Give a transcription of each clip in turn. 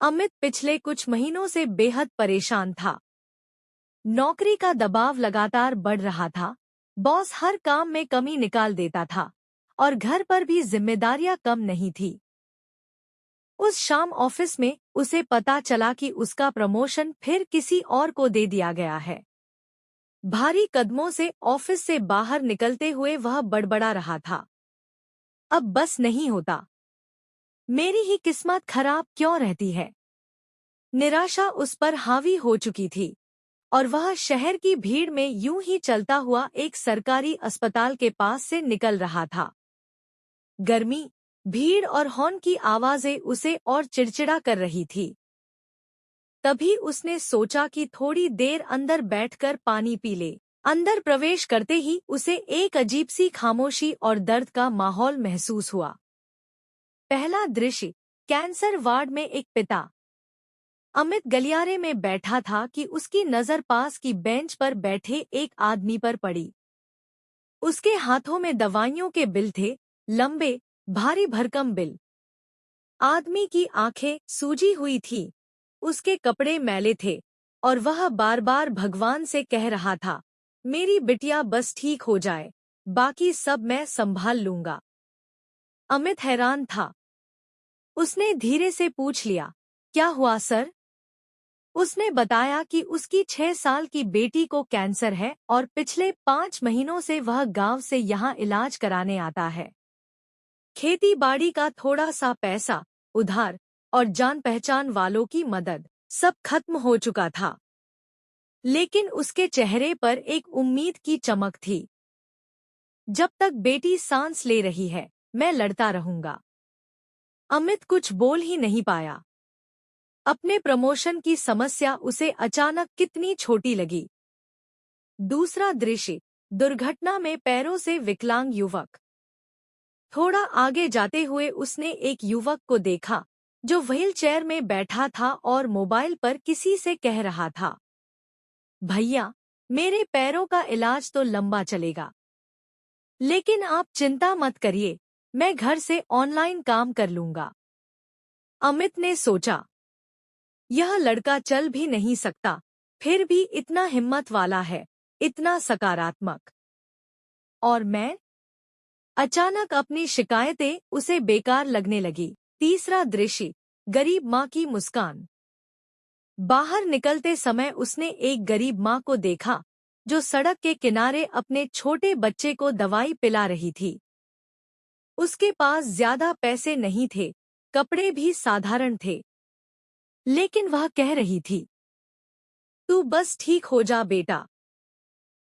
अमित पिछले कुछ महीनों से बेहद परेशान था। नौकरी का दबाव लगातार बढ़ रहा था। बॉस हर काम में कमी निकाल देता था और घर पर भी जिम्मेदारियां कम नहीं थी। उस शाम ऑफिस में उसे पता चला कि उसका प्रमोशन फिर किसी और को दे दिया गया है। भारी कदमों से ऑफिस से बाहर निकलते हुए वह बड़बड़ा रहा था, अब बस नहीं होता। मेरी ही किस्मत खराब क्यों रहती है। निराशा उस पर हावी हो चुकी थी और वह शहर की भीड़ में यूं ही चलता हुआ एक सरकारी अस्पताल के पास से निकल रहा था। गर्मी, भीड़ और हॉर्न की आवाजें उसे और चिड़चिड़ा कर रही थी। तभी उसने सोचा कि थोड़ी देर अंदर बैठकर पानी पी ले। अंदर प्रवेश करते ही उसे एक अजीब सी खामोशी और दर्द का माहौल महसूस हुआ। पहला दृश्य, कैंसर वार्ड में एक पिता। अमित गलियारे में बैठा था कि उसकी नजर पास की बेंच पर बैठे एक आदमी पर पड़ी। उसके हाथों में दवाइयों के बिल थे, लंबे, भारी भरकम बिल। आदमी की आंखें सूजी हुई थीं, उसके कपड़े मैले थे और वह बार बार भगवान से कह रहा था, मेरी बिटिया बस ठीक हो जाए, बाकी सब मैं संभाल लूंगा। अमित हैरान था। उसने धीरे से पूछ लिया, क्या हुआ सर? उसने बताया कि उसकी 6 साल की बेटी को कैंसर है और पिछले 5 महीनों से वह गांव से यहाँ इलाज कराने आता है। खेती बाड़ी का थोड़ा सा पैसा, उधार और जान पहचान वालों की मदद, सब खत्म हो चुका था। लेकिन उसके चेहरे पर एक उम्मीद की चमक थी। जब तक बेटी सांस ले रही है, मैं लड़ता रहूंगा। अमित कुछ बोल ही नहीं पाया। अपने प्रमोशन की समस्या उसे अचानक कितनी छोटी लगी। दूसरा दृश्य, दुर्घटना में पैरों से विकलांग युवक। थोड़ा आगे जाते हुए उसने एक युवक को देखा जो व्हीलचेयर में बैठा था और मोबाइल पर किसी से कह रहा था, भैया, मेरे पैरों का इलाज तो लंबा चलेगा, लेकिन आप चिंता मत करिए, मैं घर से ऑनलाइन काम कर लूंगा। अमित ने सोचा, यह लड़का चल भी नहीं सकता, फिर भी इतना हिम्मत वाला है, इतना सकारात्मक। और मैं? अचानक अपनी शिकायतें उसे बेकार लगने लगी। तीसरा दृश्य, गरीब माँ की मुस्कान। बाहर निकलते समय उसने एक गरीब माँ को देखा जो सड़क के किनारे अपने छोटे बच्चे को दवाई पिला रही थी। उसके पास ज्यादा पैसे नहीं थे, कपड़े भी साधारण थे, लेकिन वह कह रही थी, तू बस ठीक हो जा बेटा,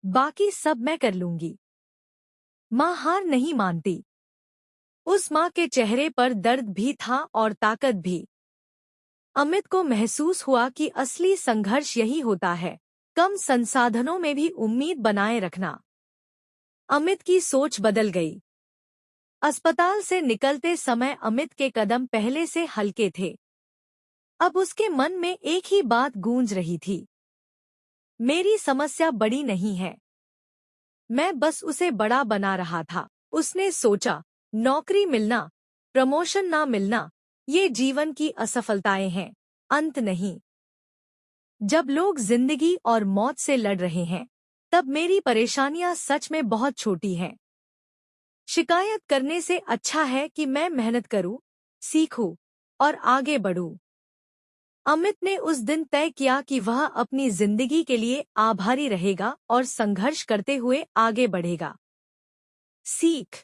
बाकी सब मैं कर लूंगी। माँ हार नहीं मानती। उस माँ के चेहरे पर दर्द भी था और ताकत भी। अमित को महसूस हुआ कि असली संघर्ष यही होता है, कम संसाधनों में भी उम्मीद बनाए रखना। अमित की सोच बदल गई। अस्पताल से निकलते समय अमित के कदम पहले से हल्के थे। अब उसके मन में एक ही बात गूंज रही थी, मेरी समस्या बड़ी नहीं है, मैं बस उसे बड़ा बना रहा था। उसने सोचा, नौकरी मिलना, प्रमोशन ना मिलना, ये जीवन की असफलताएं हैं, अंत नहीं। जब लोग जिंदगी और मौत से लड़ रहे हैं, तब मेरी परेशानियां सच में बहुत छोटी हैं। शिकायत करने से अच्छा है कि मैं मेहनत करूं, सीखूं और आगे बढ़ूं। अमित ने उस दिन तय किया कि वह अपनी जिंदगी के लिए आभारी रहेगा और संघर्ष करते हुए आगे बढ़ेगा। सीख।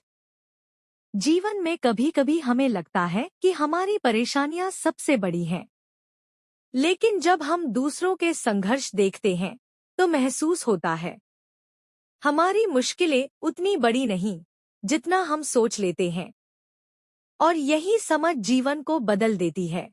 जीवन में कभी कभी हमें लगता है कि हमारी परेशानियां सबसे बड़ी हैं, लेकिन जब हम दूसरों के संघर्ष देखते हैं तो महसूस होता है हमारी मुश्किलें उतनी बड़ी नहीं जितना हम सोच लेते हैं। और यही समझ जीवन को बदल देती है।